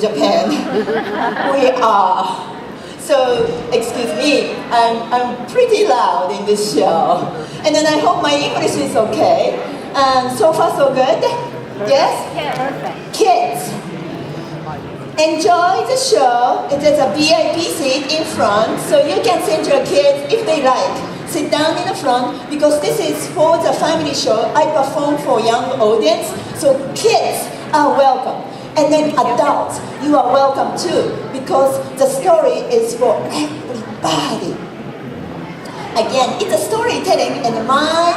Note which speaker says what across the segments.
Speaker 1: Japan. We are. So, excuse me, I'm pretty loud in this show. And then I hope my English is okay. And so far so good? Yes?
Speaker 2: Perfect.
Speaker 1: Kids, enjoy the show. There's a VIP seat in front, so you can send your kids if they like. Sit down in the front, because this is for the family show. I perform for young audience, so kids are welcome. And then adults, you are welcome too, because the story is for everybody. Again, it's a storytelling and mime,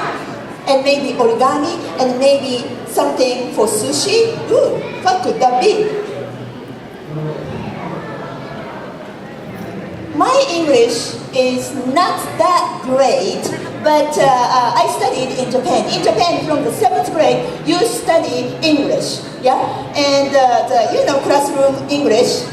Speaker 1: and maybe origami, and maybe something for sushi. Ooh, what could that be? My English is not that great, but I studied in Japan. In Japan, from the 7th grade, you study English, yeah? And classroom English,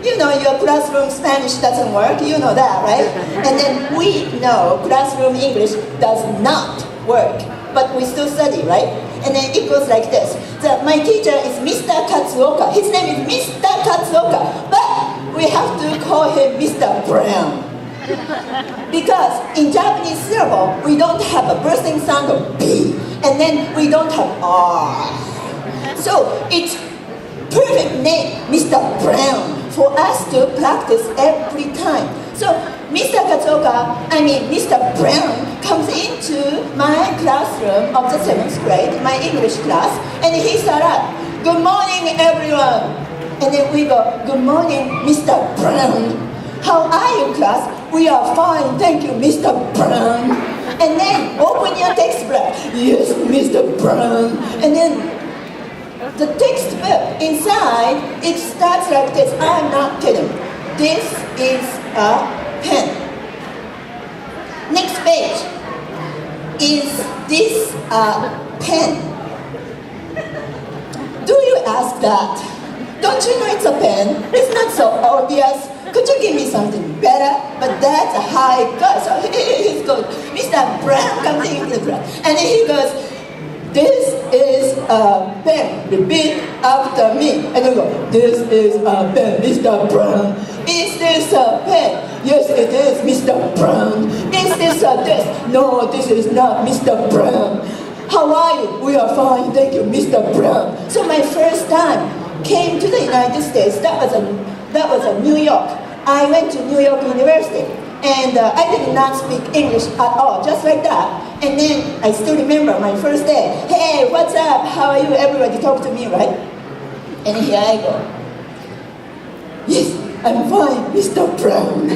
Speaker 1: your classroom Spanish doesn't work, you know that, right? And then we know classroom English does not work, but we still study, right? And then it goes like this. My teacher is Mr. Katsuoka. His name is Mr. Katsuoka, but we have to call him Mr. Brown. Because in Japanese syllable, we don't have a bursting sound of B, and then we don't have R. So it's perfect name, Mr. Brown, for us to practice every time. So Mr. Brown comes into my classroom of the 7th grade, my English class, and he started, "Good morning, everyone." And then we go, "Good morning, Mr. Brown. How are you, class?" "We are fine, thank you, Mr. Brown." And then open your textbook. "Yes, Mr. Brown." And then the textbook inside, it starts like this. I'm not kidding. This is a pen. Next page. Is this a pen? Do you ask that? Don't you know it's a pen? It's not so obvious. Could you give me something better? But that's a high class. So he goes, Mr. Brown comes into the class. And then he goes, "This is a pen. Repeat after me." And I go, "This is a pen, Mr. Brown. Is this a pen?" "Yes, it is, Mr. Brown." "Is this a desk?" "No, this is not, Mr. Brown." "How are you?" "We are fine, thank you, Mr. Brown." So my first time came to the United States, that was New York. I went to New York University, and I did not speak English at all, just like that. And then I still remember my first day. "Hey, what's up? How are you?" Everybody talk to me, right? And here I go. "Yes, I'm fine, Mr. Brown."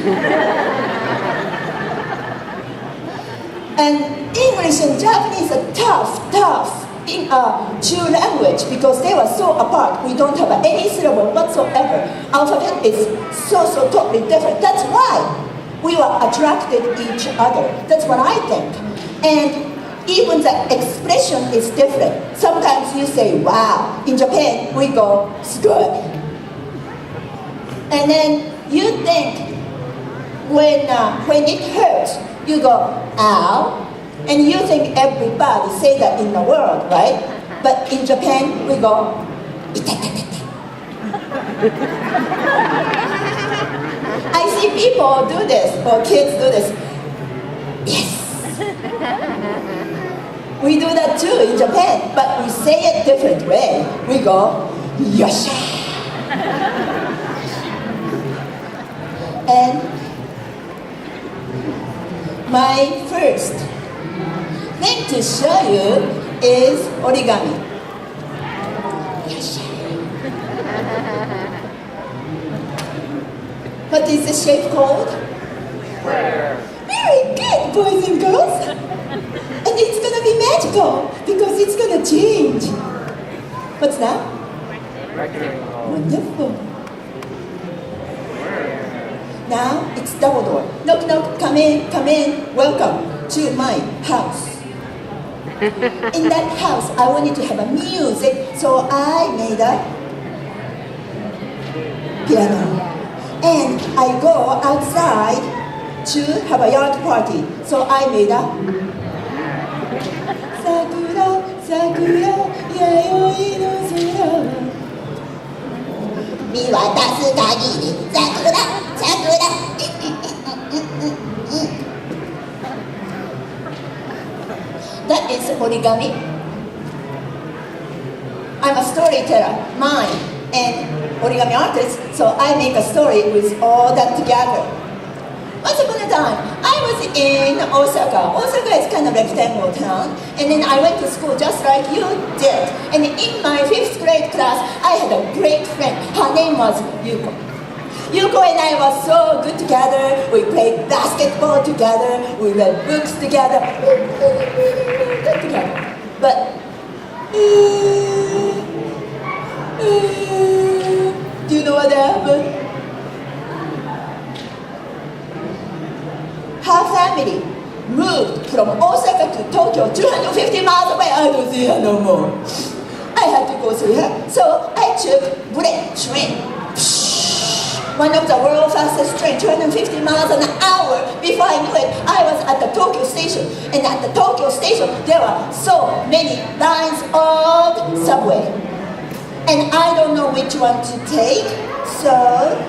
Speaker 1: And English and Japanese are tough in two language, because they were so apart. We don't have any syllable whatsoever. Alphabet is so totally different. That's why we were attracted each other. That's what I think. And even the expression is different. Sometimes you say, "Wow." In Japan, we go, "It's good." And then you think, when it hurts, you go, "Ow." And you think everybody say that in the world, right? But in Japan, we go, "Itatatata." I see people do this, or kids do this. "Yes." We do that too in Japan, but we say it different way. We go, "Yosha." And my first thing to show you is origami. What is the shape called?
Speaker 2: Square.
Speaker 1: Very good, boys and girls. And it's gonna be magical, because it's gonna change. What's that?
Speaker 2: Rectangle.
Speaker 1: Wonderful. Now it's double door. Knock, knock, come in, welcome to my house. In that house, I wanted to have a music, so I made a piano. And I go outside to have a yard party, so I made a Sakura, Sakura, yayoi no sora. 見渡す限り桜桜。That is origami. I'm a storyteller, mime, and origami artist, so I make a story with all that together. Once upon a time, I was in Osaka. Osaka is kind of rectangle town, and then I went to school just like you did. And in my 5th grade class, I had a great friend. Her name was Yuko. Yuko and I were so good together. We played basketball together. We read books together. Good together. But do you know what happened? Her family moved from Osaka to Tokyo, 250 miles away. I don't see her no more. I had to go see her. So I took bullet train. One of the world's fastest train, 250 miles an hour. Before I knew it, I was at the Tokyo station. And at the Tokyo station, there were so many lines of subway. And I don't know which one to take. So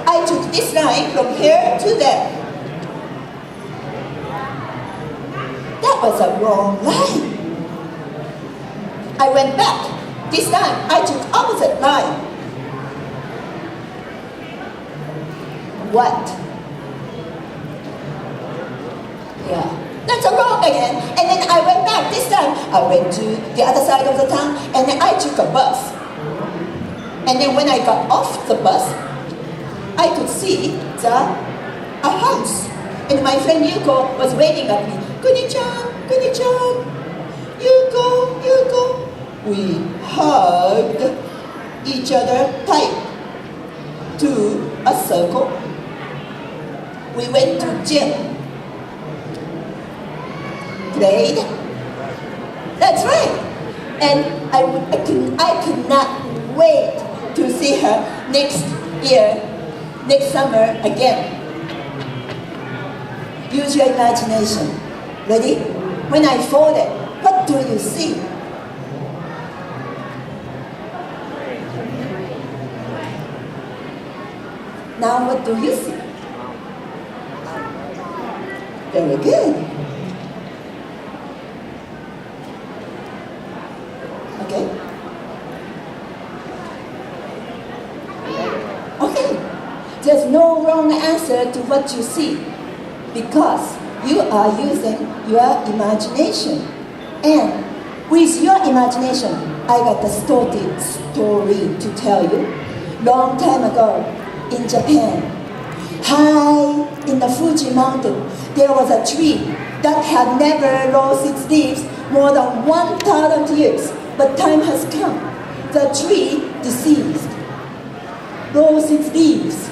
Speaker 1: I took this line from here to there. That was a wrong line. I went back. This time, I took opposite line. What? Yeah, that's a wrong again. And then I went back. This time, I went to the other side of the town, and then I took a bus. And then when I got off the bus, I could see a house. And my friend Yuko was waving at me. Kuni-chan, Kuni-chan, Yuko, Yuko. We hugged each other tight to a circle. We went to gym, played. That's right. And I could not wait to see her next year, next summer again. Use your imagination. Ready? When I fold it, what do you see? Now what do you see? Very good. Okay? Okay. There's no wrong answer to what you see because you are using your imagination. And with your imagination, I got a story to tell you. Long time ago in Japan, high in the Fuji mountain, there was a tree that had never lost its leaves more than 1,000 years. But time has come. The tree deceased, lost its leaves.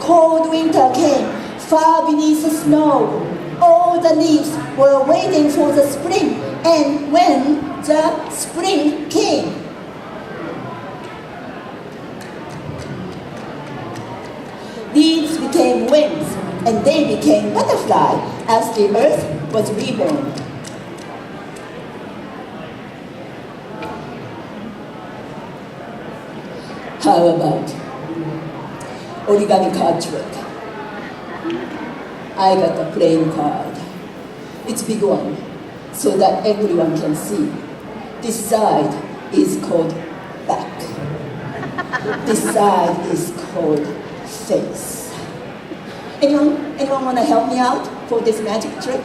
Speaker 1: Cold winter came, far beneath the snow. All the leaves were waiting for the spring, and when the spring came, leaves became wings, and they became butterflies as the earth was reborn. How about origami card trick? I got a playing card. It's a big one, so that everyone can see. This side is called back. This side is called face. Anyone want to help me out for this magic trick?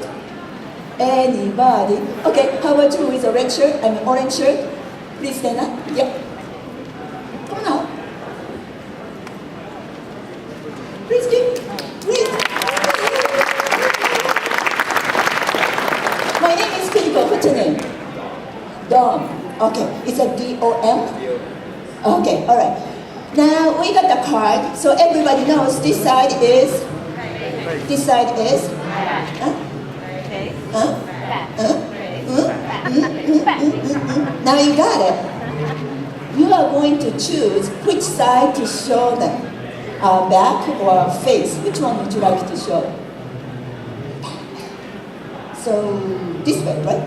Speaker 1: Anybody? Okay, how about you with a red shirt, orange shirt? Please stand up. Yep. Come on out. Please give. Please. My name is Kuniko. What's your name? Dom. Okay, it's a D-O-M? Okay, all right. Now we got the card, so everybody knows this side is. Huh? Huh? Now you got it. You are going to choose which side to show them. Back or face. Which one would you like to show? So this way, right?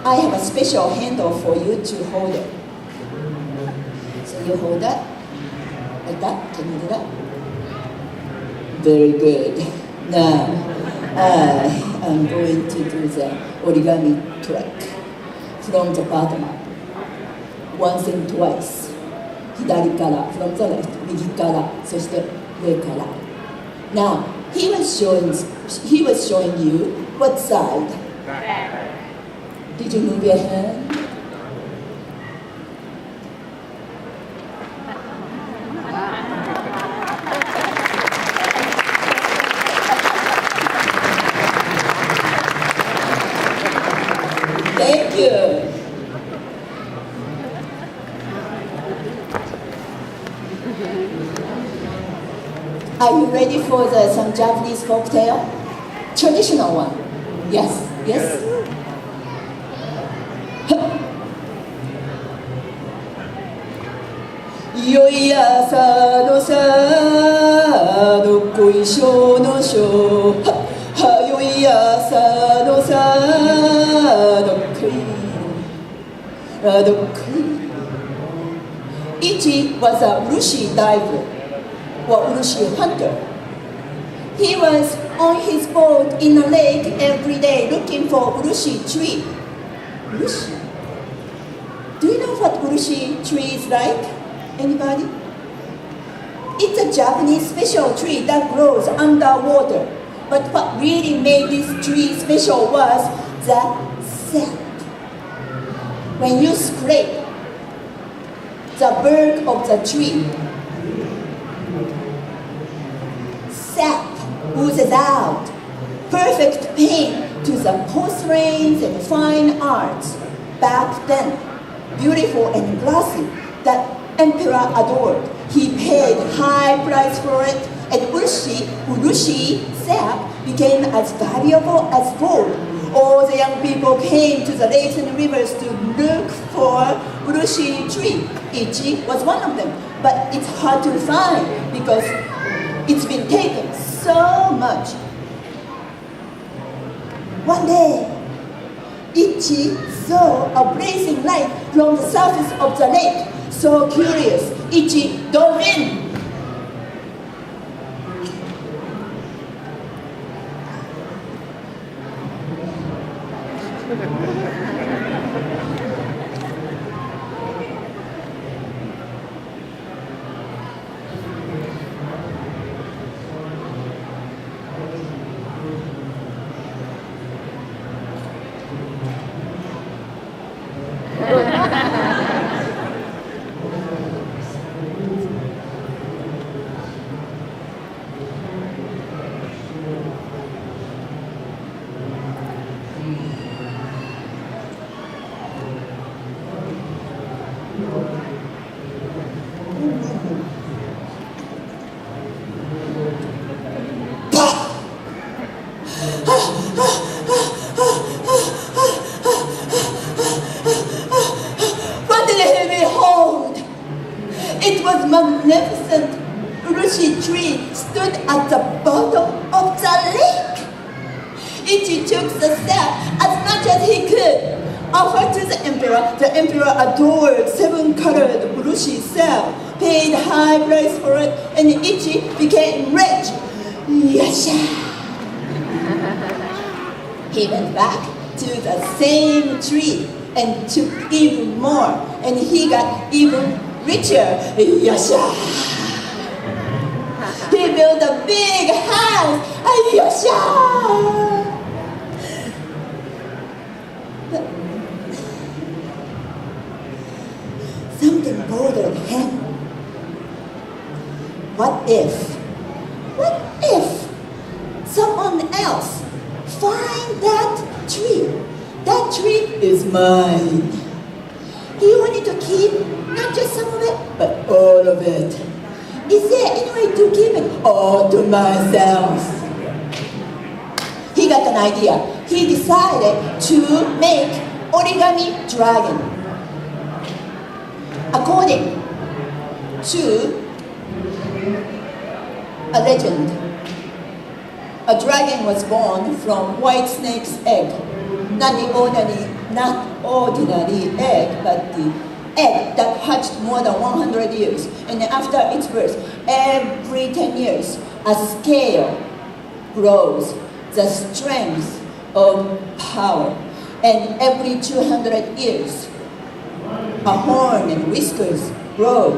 Speaker 1: I have a special handle for you to hold it. you hold that? Like that? Can you do that? Very good. Now, I am going to do the origami track from the bottom up. Once and twice. 左から from the left, 右から、そして上から。Now, he was showing you what side. Did you move your hand? Thank you. Are you ready for some Japanese folktale? Traditional one. Yes, yes. Yo ya sa no sa no koi sho no sho. Ha yo ya sa no no koi. Ichi was a urushi diver, or urushi hunter. He was on his boat in a lake every day looking for urushi tree. Urushi? Do you know what urushi tree is like? Anybody? It's a Japanese special tree that grows underwater. But what really made this tree special was the sap. When you scrape the bark of the tree, sap oozes out. Perfect paint to the porcelains and fine arts. Back then, beautiful and glossy, that emperor adored. He paid high price for it, and urushi sap became as valuable as gold. All the young people came to the lakes and rivers to look for urushi tree. Ichi was one of them, but it's hard to find because it's been taken so much. One day, Ichi saw a blazing light from the surface of the lake. So curious, Ichi dove in. What did he behold? It was magnificent. Urushi tree stood at the bottom of the lake. Ichi took the sap as much as he could, offered to the emperor. The emperor adored 7-colored urushi sap, paid high price for it, and Ichi became rich. Yasha! He went back to the same tree and took even more, and he got even richer. Yasha! He built a big house. Yasha! Something bothered him. What if someone else find that tree? That tree is mine. He wanted to keep not just some of it, but all of it. Is there any way to keep it all to myself? He got an idea. He decided to make origami dragon. According to a legend, a dragon was born from white snake's egg. Not ordinary egg, but the egg that hatched more than 100 years. And then after its birth, every 10 years, a scale grows, the strength of power. And every 200 years, a horn and whiskers grow,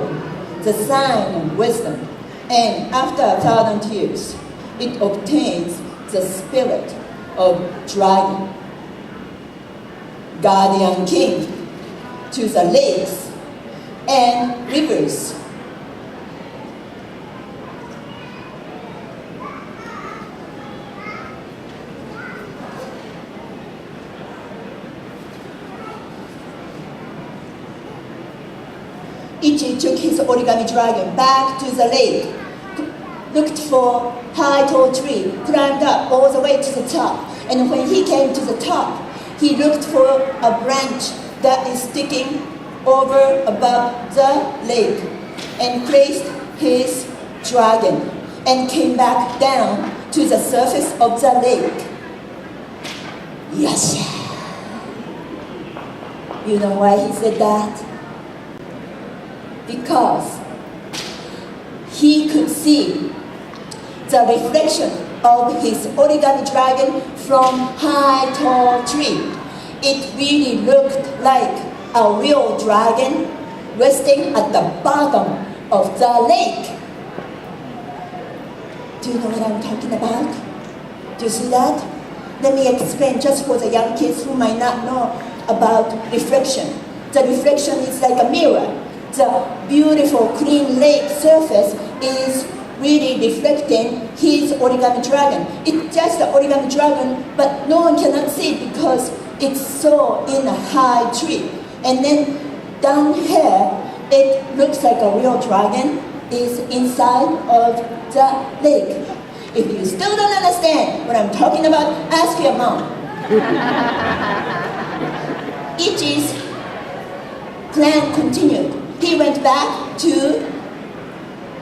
Speaker 1: the sign of wisdom. And after 1,000 years, it obtains the spirit of dragon, guardian king to the lakes and rivers. Ichi took his origami dragon back to the lake, looked for high tall tree, climbed up all the way to the top. And when he came to the top, he looked for a branch that is sticking over above the lake and placed his dragon and came back down to the surface of the lake. Yes. You know why he said that? Because he could see the reflection of his origami dragon from high tall tree. It really looked like a real dragon resting at the bottom of the lake. Do you know what I'm talking about? Do you see that? Let me explain just for the young kids who might not know about reflection. The reflection is like a mirror. The beautiful clean lake surface is really reflecting his origami dragon. It's just the origami dragon, but no one cannot see it because it's so in a high tree. And then down here, it looks like a real dragon is inside of the lake. If you still don't understand what I'm talking about, ask your mom. Ichi's plan continued. He went back to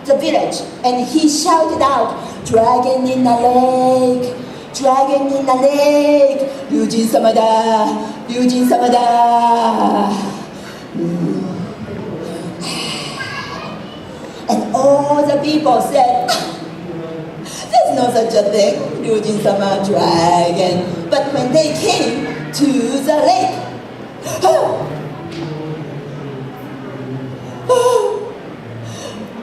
Speaker 1: the village and he shouted out, "Dragon in the lake! Dragon in the lake! Ryujin-sama da! Ryujin-sama da!" And all the people said, "There's no such a thing, Ryujin-sama, dragon." But when they came to the lake,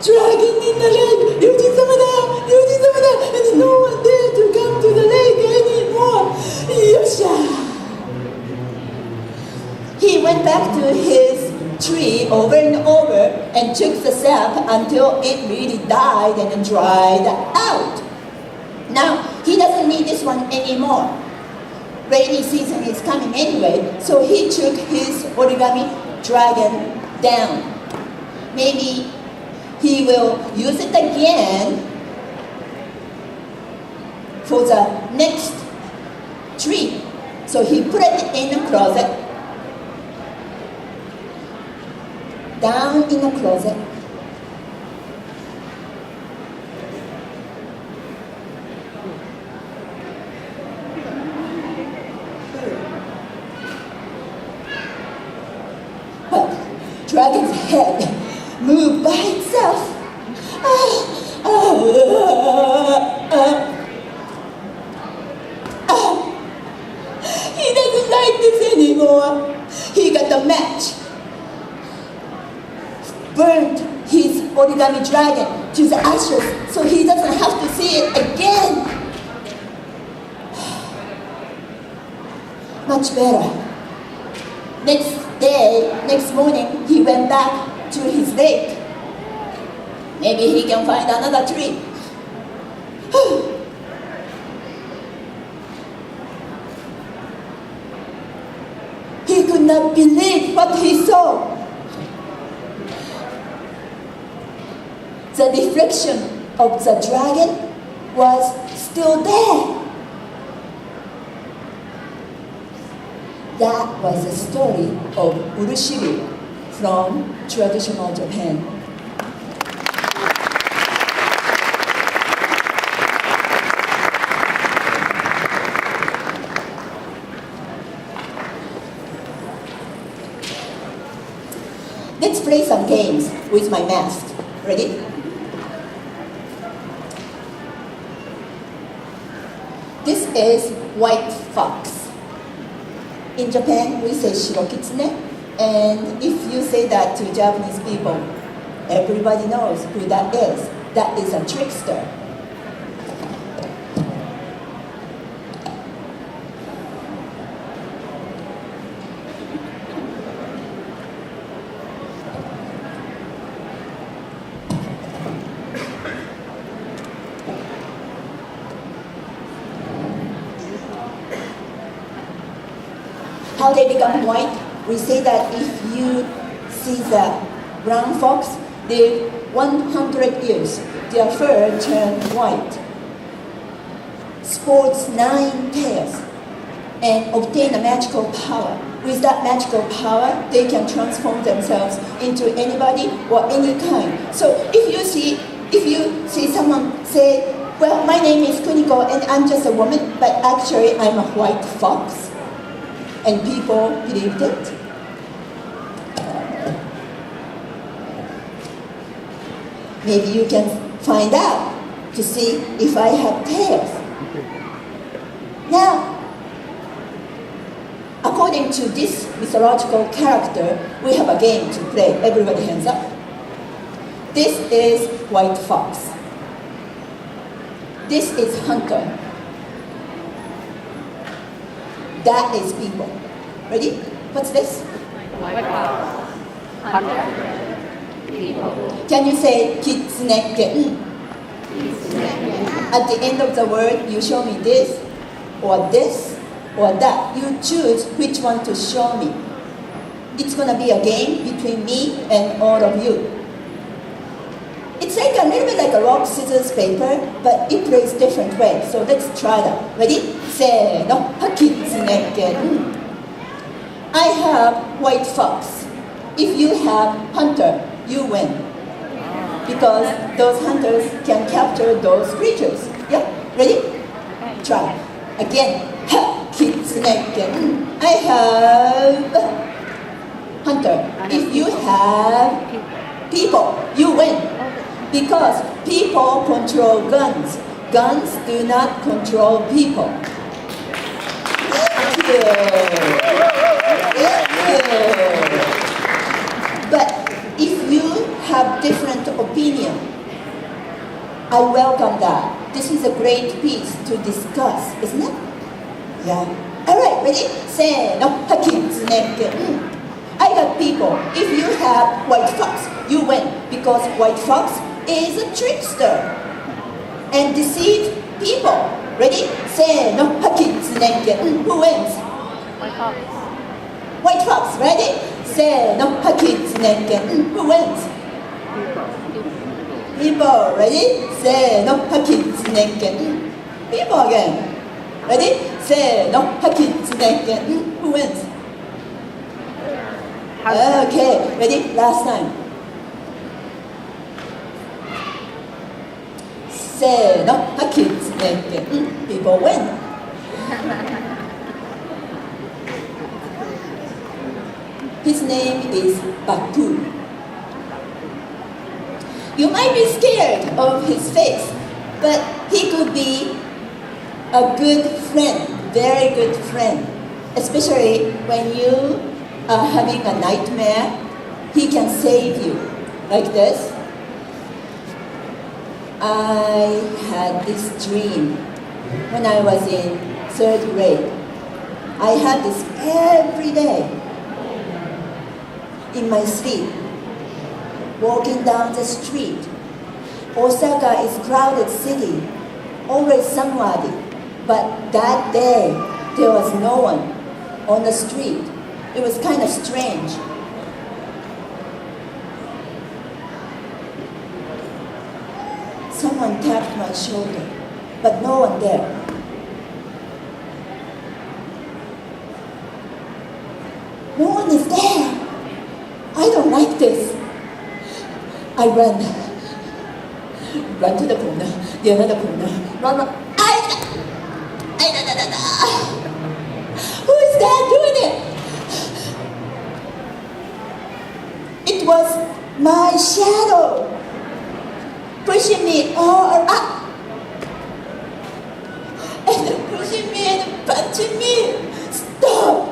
Speaker 1: dragon in the lake, Ryujin-sama da, Ryujin-sama da, and no one dared to come to the lake anymore. Yosha! He went back to his tree over and over and took the sap until it really died and then dried out. Now, he doesn't need this one anymore. Rainy season is coming anyway, so he took his origami dragon down. Maybe he will use it again for the next tree. So he put it in a closet, down in a closet. But dragon's head moved by itself. He doesn't like this anymore. He got the match, burned his origami dragon to the ashes so he doesn't have to see it again. Much better. Next morning, he went back to his lake. Maybe he can find another tree. He could not believe what he saw. The reflection of the dragon was still there. That was the story of Urushiru from traditional Japan. Let's play some games with my mask. Ready? This is white fox. In Japan, we say shirokitsune, and if you say that to Japanese people, everybody knows who that is. That is a trickster. How they become white? We say that if you see the brown fox live 100 years, their fur turns white, sports 9 tails, and obtain a magical power. With that magical power, they can transform themselves into anybody or any kind. So if you see someone say, well, my name is Kuniko and I'm just a woman, but actually I'm a white fox. And people believed it. Maybe you can find out to see if I have tails. Now, according to this mythological character, we have a game to play. Everybody hands up. This is white fox. This is hunter. That is people. Ready? What's this?
Speaker 2: White fox. Hunter. People.
Speaker 1: Can you say kitsuneken? At the end of the word, you show me this or that. You choose which one to show me. It's gonna be a game between me and all of you. It's like a little bit like a rock, scissors, paper, but it plays different way. So let's try that. Ready? Se no, kitsuneken. I have white fox. If you have hunter, you win. Because those hunters can capture those creatures. Yeah? Ready? Try. Again. Kitsuneken. I have hunter. If you have people, you win. Because people control guns. Guns do not control people. Thank you. Thank you. But if you have different opinion, I welcome that. This is a great piece to discuss, isn't it? Yeah. Alright, ready? Se no, kitsuneken. I got people. If you have white fox, you win. Because white fox is a trickster and deceive people. Ready? Se no, kitsuneken. Who wins?
Speaker 2: White fox.
Speaker 1: White fox. Ready? Se no, kitsuneken. Who wins? People. Ready? Se no, kitsuneken. People again. Ready? Se no, kitsuneken. Who wins? Okay, ready? Last time. Se no, kitsuneken. People win. His name is Baku. You might be scared of his face, but he could be a good friend, very good friend. Especially when you are having a nightmare, he can save you. Like this. I had this dream when I was in 3rd grade. I had this every day in my sleep, walking down the street. Osaka is a crowded city, always somebody. But that day, there was no one on the street. It was kind of strange. Someone tapped my shoulder, but no one there. No one is there. I don't like this. I ran to the corner, the another corner, run. Who is that doing it? It was shadow pushing me all up. And then pushing me and punching me. Stop!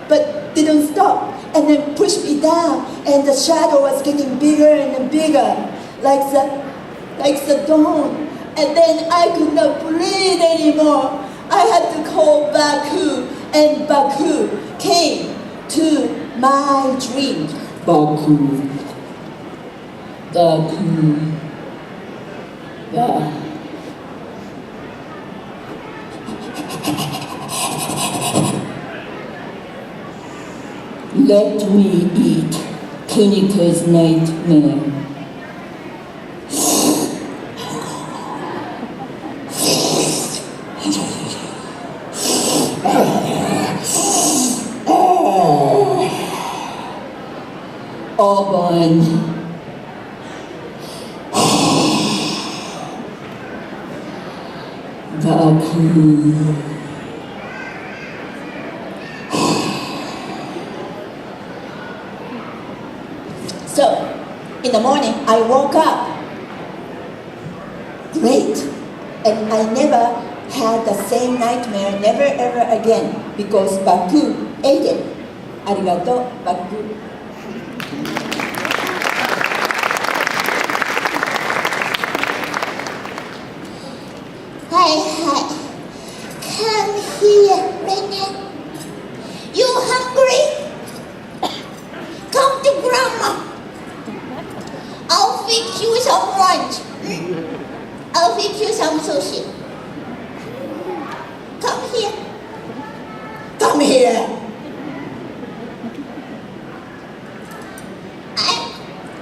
Speaker 1: But didn't stop. And then pushed me down. And the shadow was getting bigger and bigger. Like the dawn. And then I could not breathe anymore. I had to call Baku. And Baku came to my dream. Baku. Baku. Baku. Let me eat Kuniko's nightmare. Auburn. Baku. So, in the morning, I woke up. Great. And I never had the same nightmare, never ever again, because Baku ate it. Arigato, Baku.
Speaker 3: Hi. Come here, Rene. You hungry? Come to Grandma. I'll fix you some lunch. I'll fix you some sushi. Come here.
Speaker 1: Come here.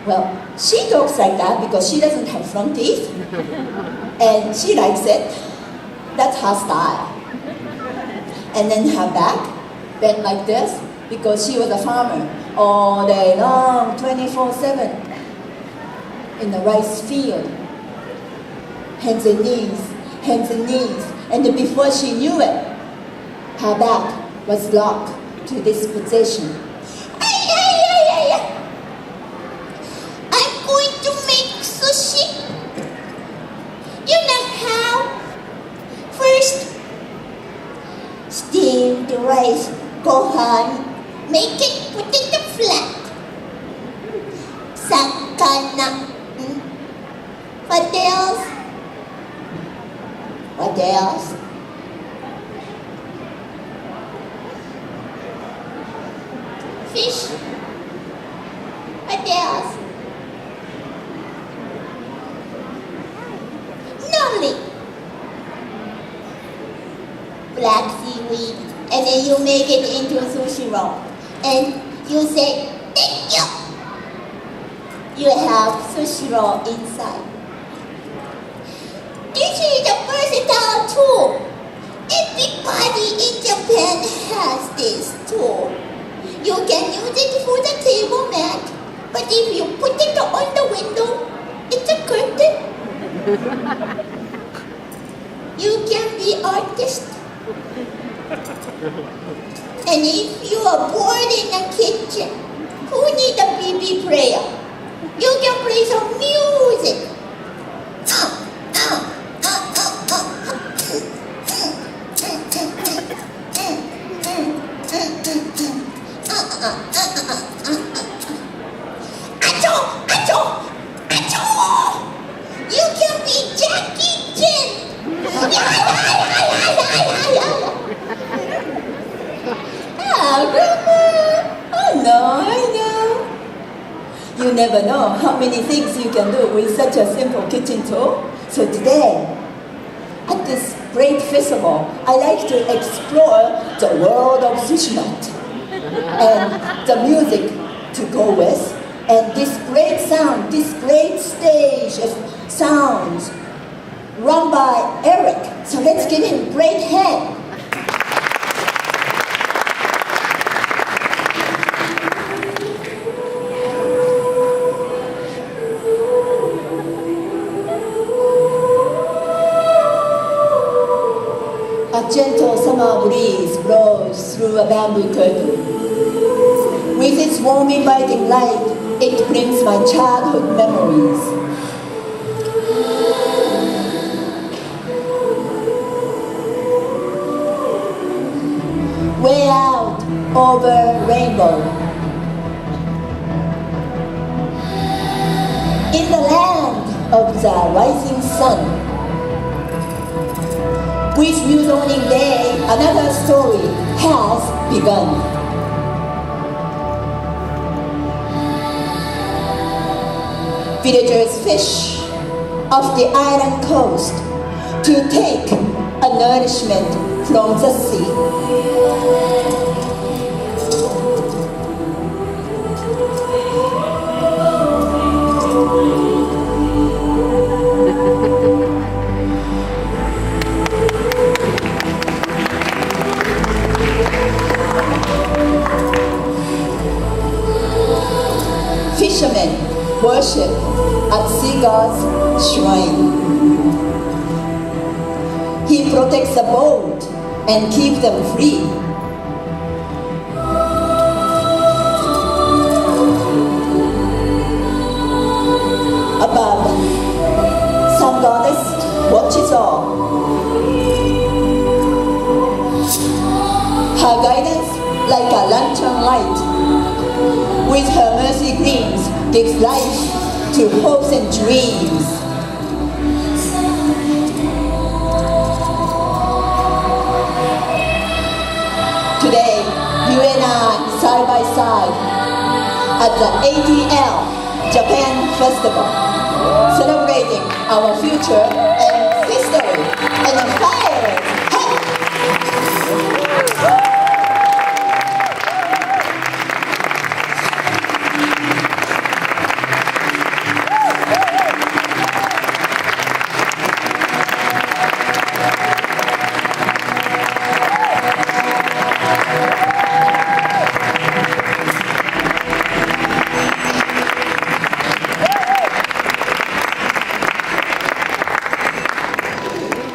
Speaker 1: Well, she talks like that because she doesn't have front teeth. And she likes it. That's her style. And then her back bent like this because she was a farmer all day long, 24/7 in the rice field. Hands and knees, hands and knees. And then before she knew it, her back was locked to this position.
Speaker 3: I'm going to make sushi. You know how? First, steam the rice, gohan, make it, put it flat. Sakana. What else? What else? Fish. What else? Nori. Black seaweed. And then you make it into a sushi roll. And you say, thank you. You have sushi roll inside. This is a versatile tool. Everybody in Japan has this tool. You can use it for the table mat, but if you put it on the window, it's a curtain. You can be artist. And if you are bored in the kitchen, who need a BB player? You can play some music. You can be Jackie Chan.
Speaker 1: Grandma! Oh no, I know. You never know how many things you can do with such a simple kitchen tool. So today, at this great festival, I like to explore the world of sushi mat and the music to go with, and this great sound, this great stage of sounds run by Eric. So let's give him a great hand. A gentle summer breeze blows through a bamboo curtain. With its warm, inviting light, It brings my childhood memories. Way out over rainbow. In the land of the rising sun. With new dawning day, another story has begun. Villagers fish off the island coast to take a nourishment from the sea. Fishermen worship at sea god's shrine. He protects the boat and keeps them free. Above, sun goddess watches all. Her guidance like a lantern light. With her mercy gleams, gives life to hopes and dreams. Today, you and I, side by side, at the ATL Japan Festival, celebrating our future and history and empires.